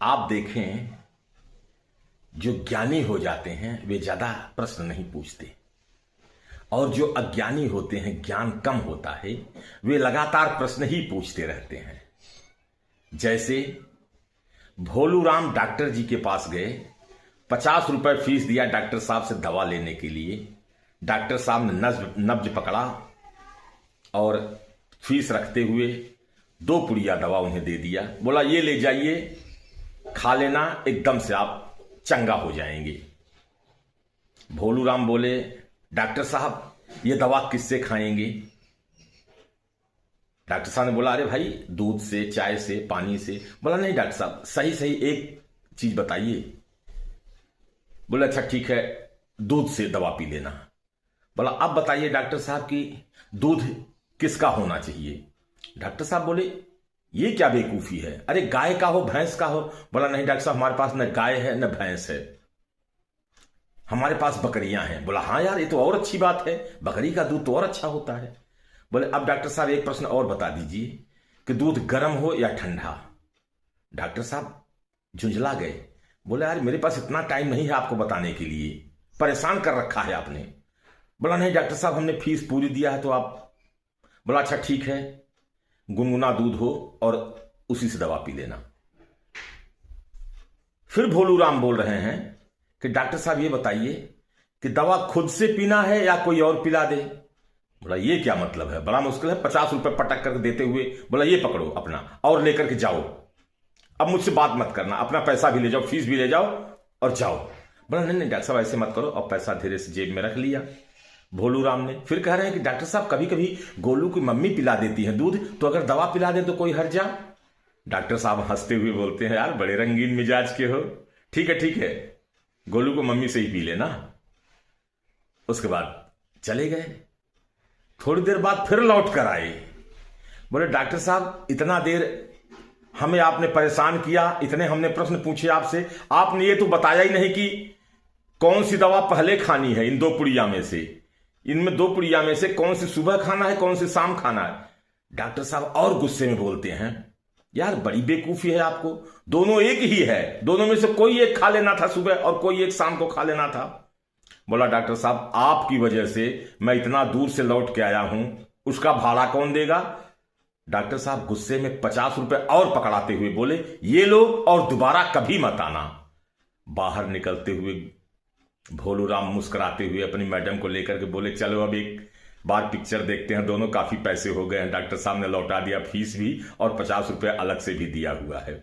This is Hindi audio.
आप देखें, जो ज्ञानी हो जाते हैं वे ज्यादा प्रश्न नहीं पूछते, और जो अज्ञानी होते हैं, ज्ञान कम होता है, वे लगातार प्रश्न ही पूछते रहते हैं। जैसे भोलू राम डॉक्टर जी के पास गए, 50 रुपए फीस दिया डॉक्टर साहब से दवा लेने के लिए। डॉक्टर साहब ने नब्ज पकड़ा और फीस रखते हुए 2 पुड़िया दवा उन्हें दे दिया। बोला ये ले जाइए, खा लेना, एकदम से आप चंगा हो जाएंगे। भोलू राम बोले, डॉक्टर साहब ये दवा किससे खाएंगे? डॉक्टर साहब ने बोला, अरे भाई दूध से, चाय से, पानी से। बोला नहीं डॉक्टर साहब, सही सही एक चीज बताइए। बोला अच्छा ठीक है, दूध से दवा पी लेना। बोला अब बताइए डॉक्टर साहब कि दूध किसका होना चाहिए? डॉक्टर साहब बोले ये क्या बेवकूफी है, अरे गाय का हो, भैंस का हो। बोला नहीं डॉक्टर साहब, हमारे पास न गाय है न भैंस है, हमारे पास बकरियां हैं। बोला हाँ यार, ये तो और अच्छी बात है, बकरी का दूध तो और अच्छा होता है। बोले अब डॉक्टर साहब एक प्रश्न और बता दीजिए कि दूध गर्म हो या ठंडा? डॉक्टर साहब झुंझला गए। बोले यार मेरे पास इतना टाइम नहीं है आपको बताने के लिए, परेशान कर रखा है आपने। बोला नहीं डॉक्टर साहब, हमने फीस पूरी दिया है तो आप। बोला अच्छा ठीक है, गुनगुना दूध हो और उसी से दवा पी लेना। फिर भोलू राम बोल रहे हैं कि डॉक्टर साहब ये बताइए कि दवा खुद से पीना है या कोई और पिला दे? बोला ये क्या मतलब है, बड़ा मुश्किल है। 50 रुपए पटक करके देते हुए बोला ये पकड़ो अपना और लेकर के जाओ, अब मुझसे बात मत करना, अपना पैसा भी ले जाओ, फीस भी ले जाओ और जाओ। बोला नहीं नहीं डॉक्टर साहब ऐसे मत करो, और पैसा धीरे से जेब में रख लिया भोलू राम ने। फिर कह रहे हैं कि डॉक्टर साहब कभी कभी गोलू की मम्मी पिला देती है दूध, तो अगर दवा पिला दे तो कोई हर्जा? डॉक्टर साहब हंसते हुए बोलते हैं, यार बड़े रंगीन मिजाज के हो, ठीक है, गोलू को मम्मी से ही पी लेना। उसके बाद चले गए। थोड़ी देर बाद फिर लौट कर आए। बोले डॉक्टर साहब इतना देर हमें आपने परेशान किया, इतने हमने प्रश्न पूछे आपसे, आपने ये तो बताया ही नहीं कि कौन सी दवा पहले खानी है इन 2 पुड़िया में से। इनमें 2 पुड़िया में से कौन सी सुबह खाना है, कौन सी शाम खाना है? डॉक्टर साहब और गुस्से में बोलते हैं, यार बड़ी बेवकूफी है आपको, दोनों एक ही है, दोनों में से कोई एक खा लेना था सुबह और कोई एक शाम को खा लेना था। बोला डॉक्टर साहब आपकी वजह से मैं इतना दूर से लौट के आया हूं, उसका भाड़ा कौन देगा? डॉक्टर साहब गुस्से में 50 रुपए और पकड़ाते हुए बोले, ये लो और दोबारा कभी मत आना। बाहर निकलते हुए भोलू राम मुस्कुराते हुए अपनी मैडम को लेकर के बोले, चलो अब एक बार पिक्चर देखते हैं, दोनों काफी पैसे हो गए हैं। डॉक्टर साहब ने लौटा दिया फीस भी और 50 रुपए अलग से भी दिया हुआ है।